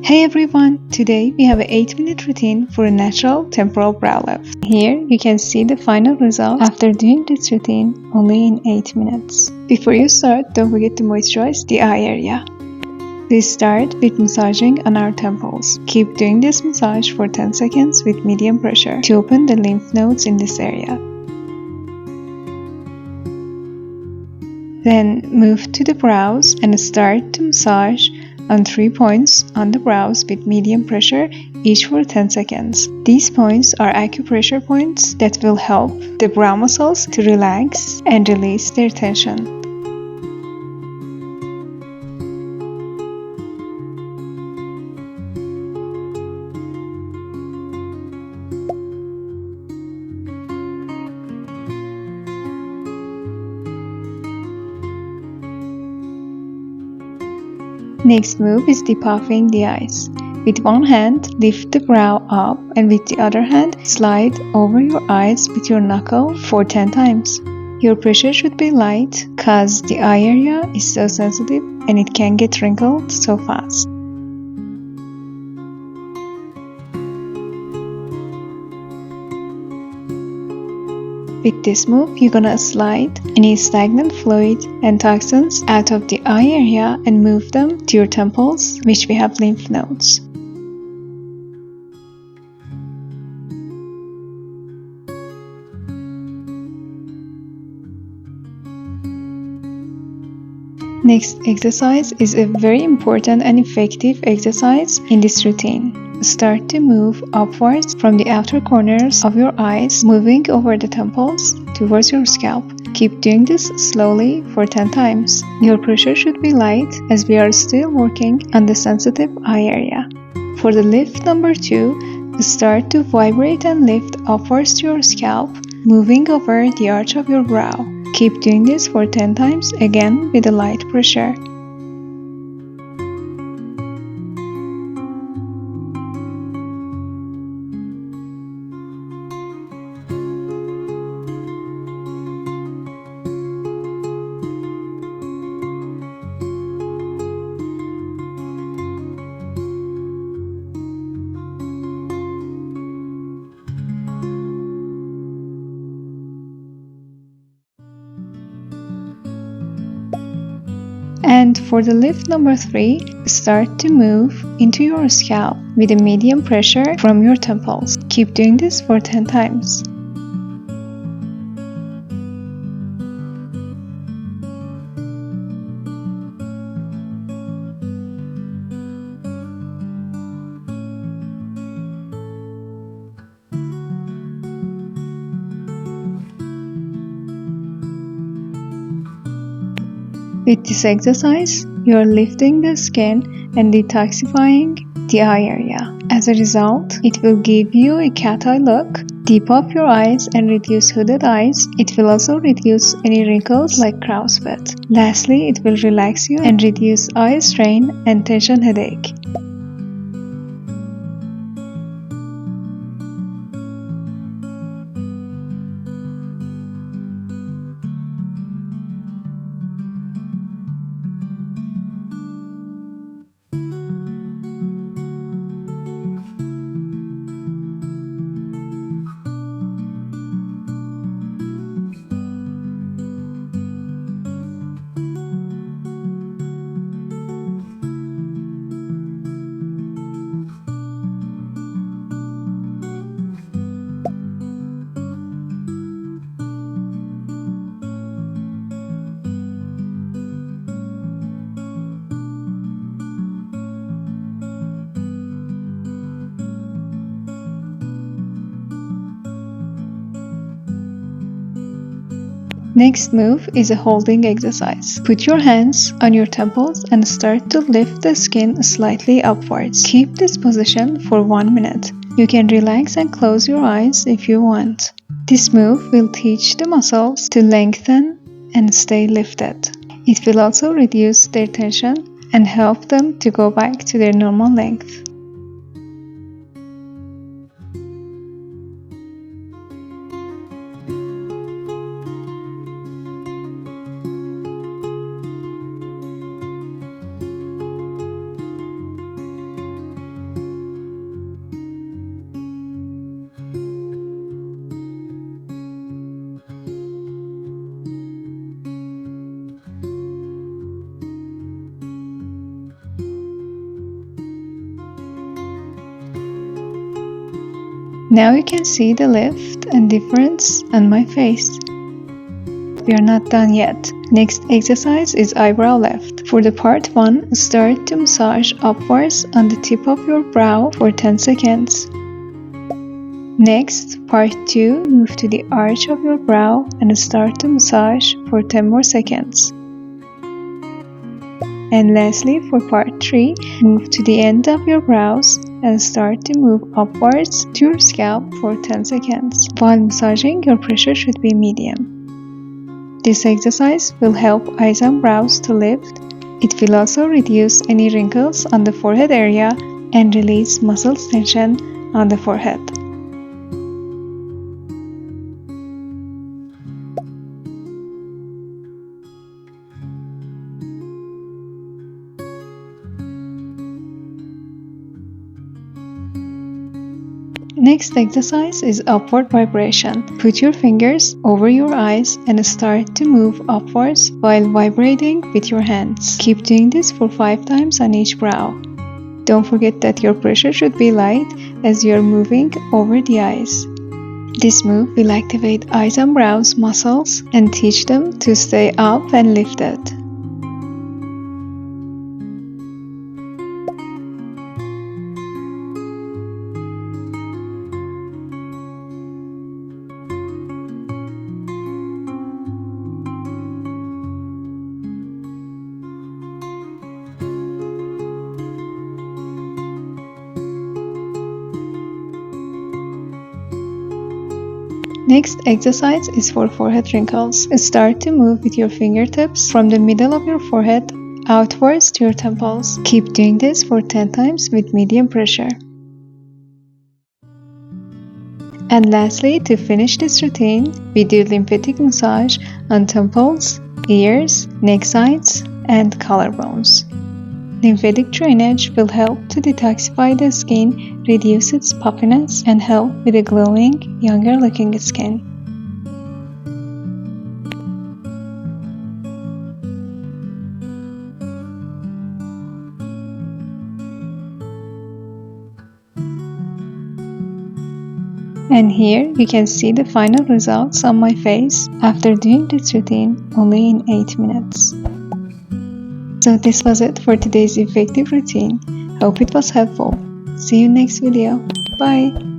Hey everyone! Today we have an 8-minute routine for a natural temporal brow lift. Here you can see the final result after doing this routine only in 8 minutes. Before you start, don't forget to moisturize the eye area. Please start with massaging on our temples. Keep doing this massage for 10 seconds with medium pressure to open the lymph nodes in this area. Then move to the brows and start to massage on 3 points on the brows with medium pressure, each for 10 seconds. These points are acupressure points that will help the brow muscles to relax and release their tension. Next move is depuffing the eyes. With one hand, lift the brow up and with the other hand, slide over your eyes with your knuckle for 10 times. Your pressure should be light cause the eye area is so sensitive and it can get wrinkled so fast. With this move, you're gonna slide any stagnant fluid and toxins out of the eye area and move them to your temples, which we have lymph nodes. Next exercise is a very important and effective exercise in this routine. Start to move upwards from the outer corners of your eyes, moving over the temples towards your scalp. Keep doing this slowly for 10 times. Your pressure should be light as we are still working on the sensitive eye area. For the lift number 2, start to vibrate and lift upwards to your scalp, moving over the arch of your brow. Keep doing this for 10 times, again with a light pressure. And for the lift number 3, start to move into your scalp with a medium pressure from your temples. Keep doing this for 10 times. With this exercise, you are lifting the skin and detoxifying the eye area. As a result, it will give you a cat eye look, depuff your eyes and reduce hooded eyes. It will also reduce any wrinkles like crow's foot. Lastly, it will relax you and reduce eye strain and tension headache. Next move is a holding exercise. Put your hands on your temples and start to lift the skin slightly upwards. Keep this position for 1 minute. You can relax and close your eyes if you want. This move will teach the muscles to lengthen and stay lifted. It will also reduce their tension and help them to go back to their normal length. Now you can see the lift and difference on my face. We are not done yet. Next exercise is eyebrow lift. For the part 1, start to massage upwards on the tip of your brow for 10 seconds. Next, part 2, move to the arch of your brow and start to massage for 10 more seconds. And lastly, for part 3, move to the end of your brows and start to move upwards to your scalp for 10 seconds. While massaging, your pressure should be medium. This exercise will help eyes and brows to lift. It will also reduce any wrinkles on the forehead area and release muscle tension on the forehead. Next exercise is upward vibration. Put your fingers over your eyes and start to move upwards while vibrating with your hands. Keep doing this for 5 times on each brow. Don't forget that your pressure should be light as you are moving over the eyes. This move will activate eyes and brows muscles and teach them to stay up and lifted. Next exercise is for forehead wrinkles. Start to move with your fingertips from the middle of your forehead outwards to your temples. Keep doing this for 10 times with medium pressure. And lastly, to finish this routine, we do lymphatic massage on temples, ears, neck sides, and collarbones. Lymphatic drainage will help to detoxify the skin, reduce its puffiness, and help with a glowing, younger looking skin. And here you can see the final results on my face after doing this routine only in 8 minutes. So this was it for today's effective routine. Hope it was helpful. See you next video. Bye!